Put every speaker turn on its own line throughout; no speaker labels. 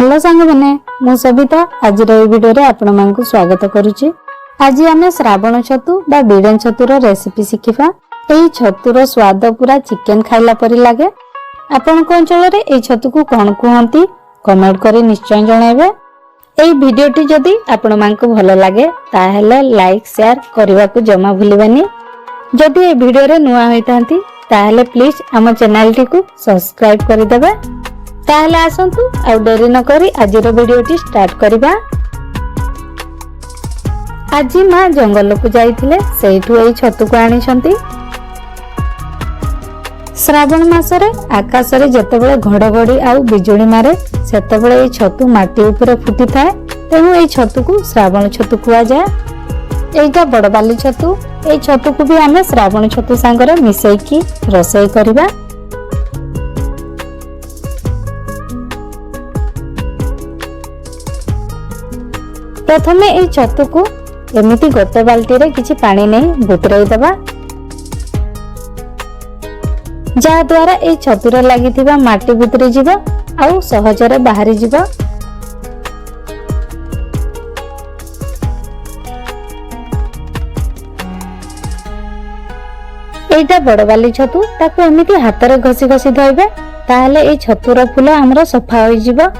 Hello सांग मैंने मु सबिता आज वीडियो रे आपण मानकु स्वागत करूची। आज आमे श्रावण छतु बा बिडन छतुर रेसिपी शिखिबा। एही छतुर स्वाद पूरा चिकन खाइला परि लागे। आपण को अंचल रे एही छतु को कोन कहंती कमेंट करी निश्चय जणाइबे। एही वीडियोटी जदी आपण मानकु भलो लागे ताहेले लाइक शेयर करबा को जमा भूलिबानी। जदी ए वीडियो रे नुआ होइतांती ताहेले प्लीज हम चैनल टी को सब्सक्राइब करि देबे। ताहले आसंतु आ डेरी न करी आजिर वीडियोटी स्टार्ट करिबा। आज मां जंगल को जाइथिले सेठु एई छतु को आनी छंती। श्रावण मासरे आकाश रे जतेबेले घड़घड़ी आ बिजुली मारे सेतेबेले एई छतु माटी ऊपर फुटी थाए। तेनु एई छतु को श्रावण छतु कुआ जाय। एइटा बड़ बाली छतु। एई छतु को भी आमे श्रावण छतु संगरे मिसई की रोसई करिबा। प्रथमे एई छतु को एमिति गोटे बाल्टी रे किछि पानी नै बुतराई देबा। जा द्वारा एई छतु रे लागिथिबा माटी बुतरी जिवो आउ सहजरे बाहरी जिवो। एइटा बड़ बाली छतु ताको एमिति हाथ रे घसी घसी धोइबे ताहले एई छतुर फूल हमरो सफा होई जिवो।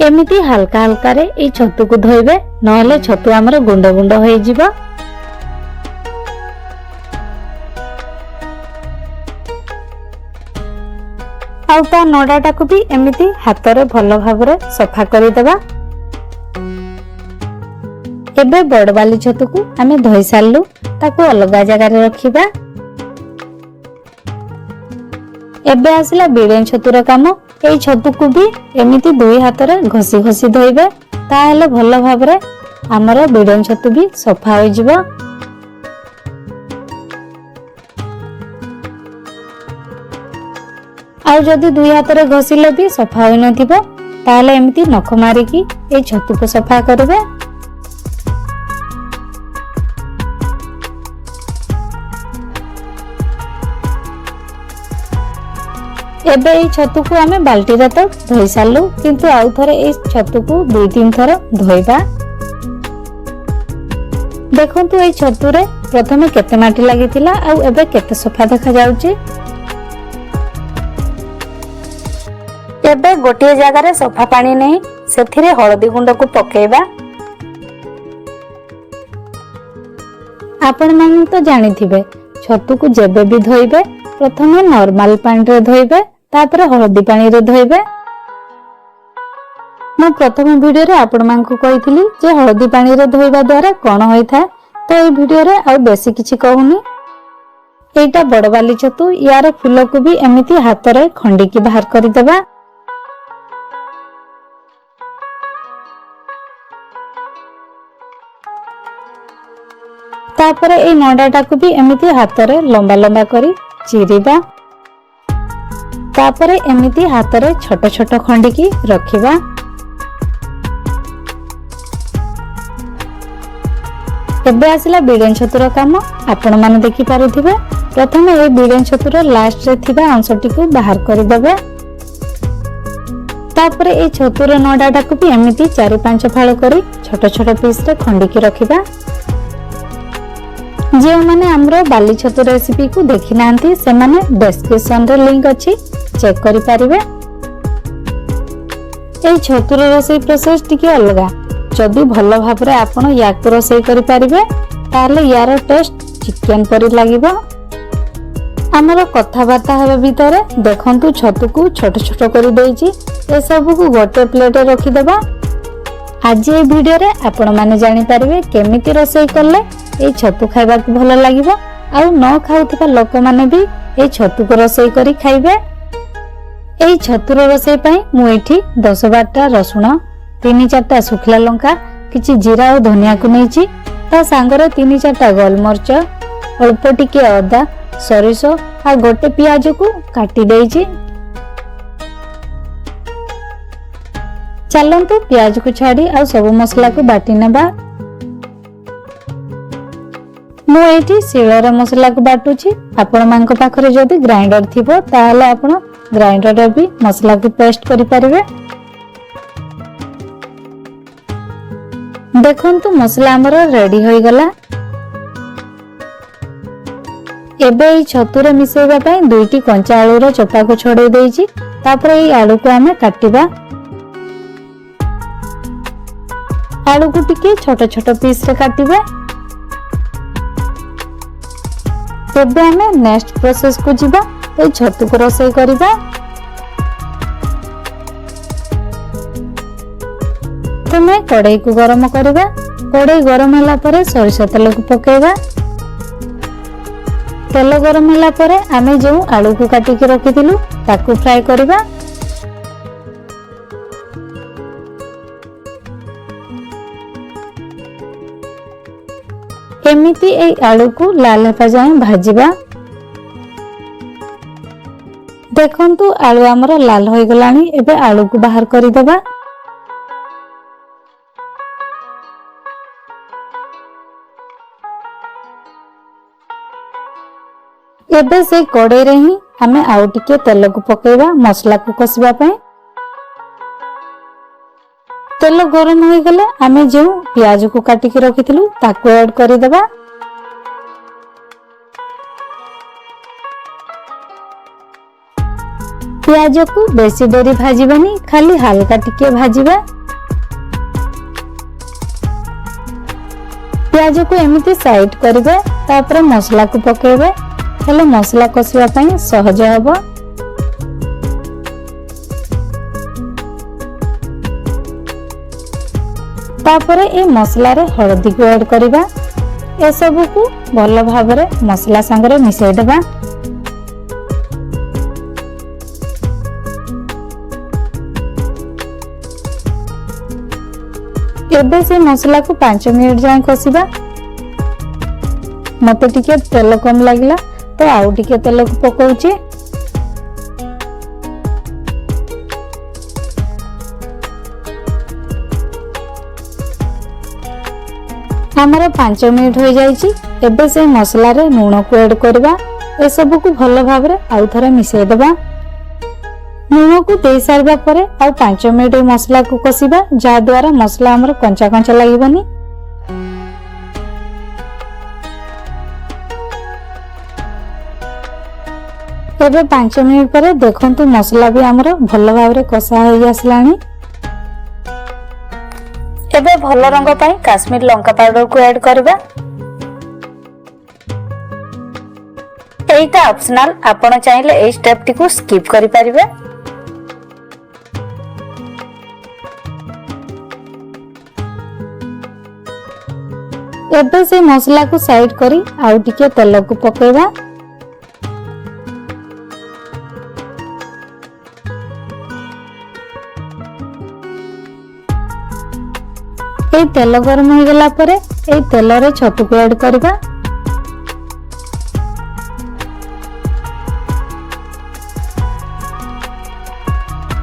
एमिति हल्का हल्का रे एई छतु को धोइबे नहले छतु हमरो गुंड गुंड होई जिवो। आउ ता नोडाटा को भी एमिति हाथ रे भलो भाबरे सफा करि देबा। एबे बड़ बाली छतु को आमे धोई सारलु ताको अलगा जगह रे रखिबा। एबे आसिला बिडेन छतुर काम। एई छतु को भी एमिति दुई हाथ रे घसी घसी धोइबे ताहेले भलो भाबरे हमरो बिडेन छतु भी सफा होई जिवो। आउ जदी दुई हाथ रे घसिले भी सफा होई नथिबो ताहेले एमिति नख मारी की एई छतु को सफा करबे। एबे एई छतु को आमे बाल्टी रे तो धोई सारलु किंतु आउ थरे एई छतु को 2-3 थर धोइबा। देखंतु एई छतु रे प्रथमे केते माटी लागितिला आउ एबे केते सफा देखा जाउची। एबे गोटिए जगह रे सफा पानी नै सेथिरे हळदी गुंड को पकेइबा। आपण माने तो जानिथिबे छतु को जेबे भी धोइबे प्रथमे नॉर्मल पानी रे धोइबे तापरे हळदी पानी रे धोइबे। मैं प्रथम वीडियो रे आपण मानकु कहिथिली जे हळदी पानी रे धोइबा द्वारा कोन होई था तो ए वीडियो रे आ बेसी किछि कहूनी। एटा बड़ बाली छतु यार फूल को भी एमिति हाथ रे खंडी की बाहर करि देबा। तापरे ए नडाटा को भी एमिति हाथ रे लंबा लंबा करी चिरिबा। तापरे एमिति हाथ रे छोट छोट खंडी की रखिबा। एबे आसिला बिडेन छतुर काम। आपण माने देखि पारुथिबे प्रथमे ए बिडेन छतुर लास्ट रे थिबा अंशटी को बाहर करि देबे। तापरे ए छतुर नडाटा को भी एमिति 4-5 फाळ करी छोट छोट पीस रे खंडी की रखिबा। जे माने हमरो बाली छतु रेसिपी को देखि नांती से माने डिस्क्रिप्शन रे लिंक अछि चेक करि पारिबे। ए छतुर रोसई प्रोसेस टिके अलगा। जदि भलो भाबरे आपण याक रोसई करि पारिबे ताले यार टेस्ट चिकन परि लागिबो। हमरो कथा बार्ता हेबे भीतर देखंतु छतु को छोट छोट करि देइछि। ए सब को गोटे प्लेट रे रखि देबा। आज ए वीडियो रे आपण माने जानि पारिबे केमिति रोसई करले ए छतु खाइबा को भलो लागिबो आउ न खाउथिबा लोक माने भी ए छतु को रोसई करी खाइबे। ए छतुर रोसई पई मु एठी 10-12टा रसुण 3-4टा सुखला लंका किछि जीरा और धनिया को नैछि। ता सांगरे 3-4टा गोलमरच अल्प टिके अदा सरिसो आ गोटे पियाज को काटी देइछि। चलंतु पियाज को छाड़ी आ सब मसला को बाटी नेबा। मु एठी शिଳରେ मसला को बाटुची। आपण मानक पाखरे जदी ग्राइंडर थिबो ताहाले आपण ग्राइंडर रे भी मसला को पेस्ट करि परिबे। देखंतु मसला हमर रेडी होई गला। एबे ई छतु रे मिसेबा पई दुईटी कंचा आलू रो चोपा को छोड़े देइछि। तापर ई आलू को हमें काटिबा। आलू को टिके छोट छोट पीस रे काटिबा। तेबे हमें नेक्स्ट प्रोसेस को जिबा। ए छतु को रोसई करिबा। तमे कढ़ाई को गरम करिबा। कढ़ाई गरम होला परे सरिष तेल को पकेबा। तेल गरम होला परे आमे जो आलू को काटी के रखिथिलु ताकू फ्राई करिबा। एमिति ए आलू को लाल हेपा जाए भाजिबा। देखंतु आलू हमर लाल होई गलानी। एबे आलू को बाहर करि देबा। एबे से कड़े रे ही हमें आउ टिके तेल को पकेबा मसला को कसिबा पे। तेल गरम होई गले हमें जो प्याज को काटी के रखिथिलु ताको ऐड करि देबा। प्याज को बेसी देरी भाजिबानी, खाली हल्का टिके भाजिबा। प्याज को एमिति साइड करिबे। तापर मसला को पकेबे। हेले मसला कसिबा पई सहज हबो। तापर ए मसला रे हळदी को ऐड करिबा। ए सब को भल भाबरे मसला संगरे मिसै देबा। एबे से मसला को 5 मिनिट जाय कसिबा। मते टिके तेल कम लागिला तो आउ टिके तेल को पकाउची। हमर 5 मिनिट हो जाईची। एबे से मसला रे लूण को ऐड करबा। ए सब को भलो भाबरे आउ थरे मिसै देबा। लूण को दे सारबा परे आउ 5 मिनिट मसला को कसिबा, जा द्वारा मसला हमर कंचा कंचा लागिबनी। एबे 5 मिनिट परे देखंतु मसला भी हमर भलो भाबरे कसा होई आसलानी। एबे भलो रंग पई काश्मीर लंका पाउडर को ऐड करबा। एटा ऑप्शनल, आपण चाहिले ए स्टेप टी को स्किप करि परिबे। एबे से मसला को साइड करी आउ टिके तेल को पकेबा। ए तेल गरम हो गला परे ए तेल रे छतु को ऐड करबा।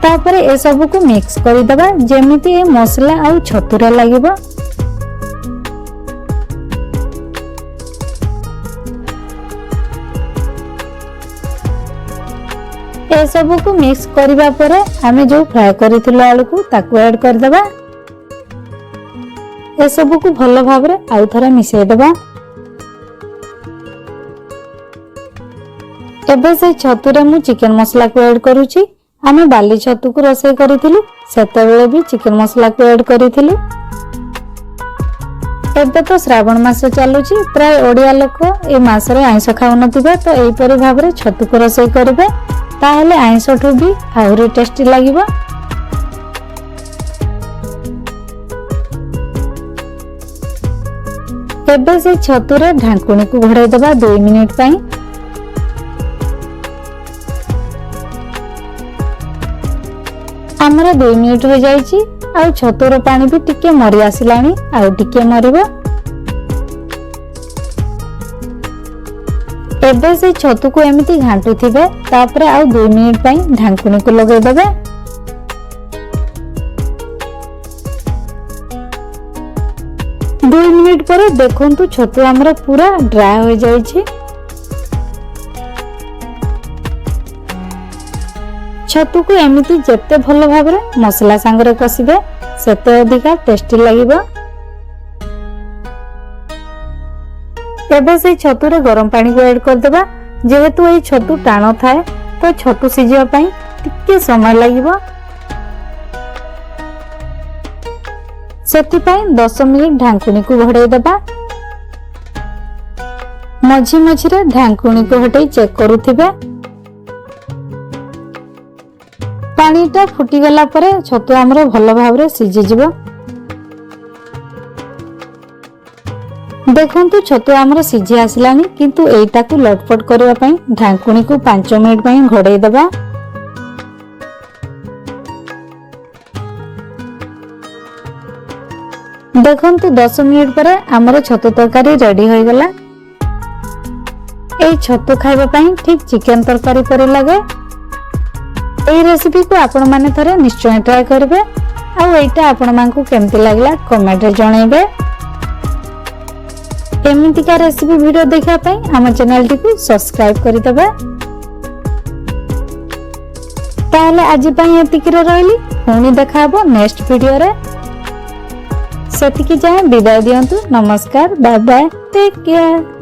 तापर ए सब को मिक्स करि दबा जेमिति ए मसला आ छतु रे लागिबो। ए सब को मिक्स करबा परे हमें जो फ्राई करिथिलो आलू को ताको ऐड कर दबा। ए सब को भलो भाबरे आउ थरा मिसै देबा। एबे से छतु रे मु चिकन मसला को ऐड करूची। आमे बाली छतु को रोसई करिथिलु, सेते बेले भी चिकन मसला को ऐड करिथिलु। एबे तो श्रावण मास चालुची, प्राय ओडिया लोक ए मास रे आइंस खाउ नथिबे, तो एई परि भाबरे छतु को रोसई करबे, ताहेले आइंस ठु भी आहुरी टेस्टी लागिबो। एबे से छतु रे ढांकुणी को घोड़ाई दबा 2 मिनिट पई। हमर 2 मिनिट हो जाईची आ छतुर पानी भी टिके मरी आसिलानी, आ टिके मरिबो। एबे से छतु को एमिति घांटू थिबे, तापर आ 2 मिनिट पई ढांकुणी को लगै देबे। दो मिनिट पर देखंतु छतु हमर पूरा ड्राई हो जाईची। ଛତୁକୁ ଏମିତି ଯେତେ ଭଲ ଭାବରେ ମସଲା ସାଙ୍ଗରେ କଷିବେ ସେତେ ଅଧିକା ଟେଷ୍ଟି ଲାଗିବ। ଏବେ ସେଇ ଛତୁରେ ଗରମ ପାଣିକୁ ଆଡ୍ କରିଦେବା। ଯେହେତୁ ଏଇ ଛତୁ ଟାଣ ଥାଏ ତ ଛତୁ ସିଝିବା ପାଇଁ ଟିକେ ସମୟ ଲାଗିବ। ସେଥିପାଇଁ 10 ମିନିଟ୍ ଢାଙ୍କୁଣୀକୁ ଘୋଡେଇ ଦେବା। ମଝି ମଝିରେ ଢାଙ୍କୁଣୀକୁ ହଟେଇ ଚେକ୍ କରୁଥିବେ। ପାଣିଟା ଫୁଟିଗଲା ପରେ ଛତୁ ଆମର ଭଲ ଭାବରେ ସିଝିଯିବ। ଦେଖନ୍ତୁ ଛତୁ ଆମର ସିଝି ଆସିଲାଣି, କିନ୍ତୁ ଏଇଟାକୁ ଲଟପଟ କରିବା ପାଇଁ ଢାଙ୍କୁଣୀକୁ 5 ମିନିଟ୍ ପାଇଁ ଘୋଡେଇ ଦେବା। ଦେଖନ୍ତୁ 10 ମିନିଟ୍ ପରେ ଆମର ଛତୁ ତରକାରୀ ରେଡି ହୋଇଗଲା। ଏଇ ଛତୁ ଖାଇବା ପାଇଁ ଠିକ ଚିକେନ ତରକାରୀ ପରି ଲାଗେ। ଏଇ ରେସିପିକୁ ଆପଣ ମାନେ ଥରେ ନିଶ୍ଚୟ ଟ୍ରାଏ କରିବେ। ଆଉ ଏଇଟା ଆପଣ ମାନଙ୍କୁ କେମିତି ଲାଗିଲା କମେଣ୍ଟରେ ଜଣେଇବେ। ଏମିତିକା ରେସିପି ଭିଡିଓ ଦେଖିବା ପାଇଁ ଆମ ଚ୍ୟାନେଲଟିକୁ ସବସ୍କ୍ରାଇବ କରିଦେବେ। ତାହେଲେ ଆଜି ପାଇଁ ଏତିକିରେ ରହିଲି। ପୁଣି ଦେଖା ହବ ନେକ୍ସଟ ଭିଡିଓରେ। ସେତିକି ଯାଏ ବିଦାୟ ଦିଅନ୍ତୁ। ନମସ୍କାର, ବାଏ ବାଏ, ଟେକ୍ କେୟାର।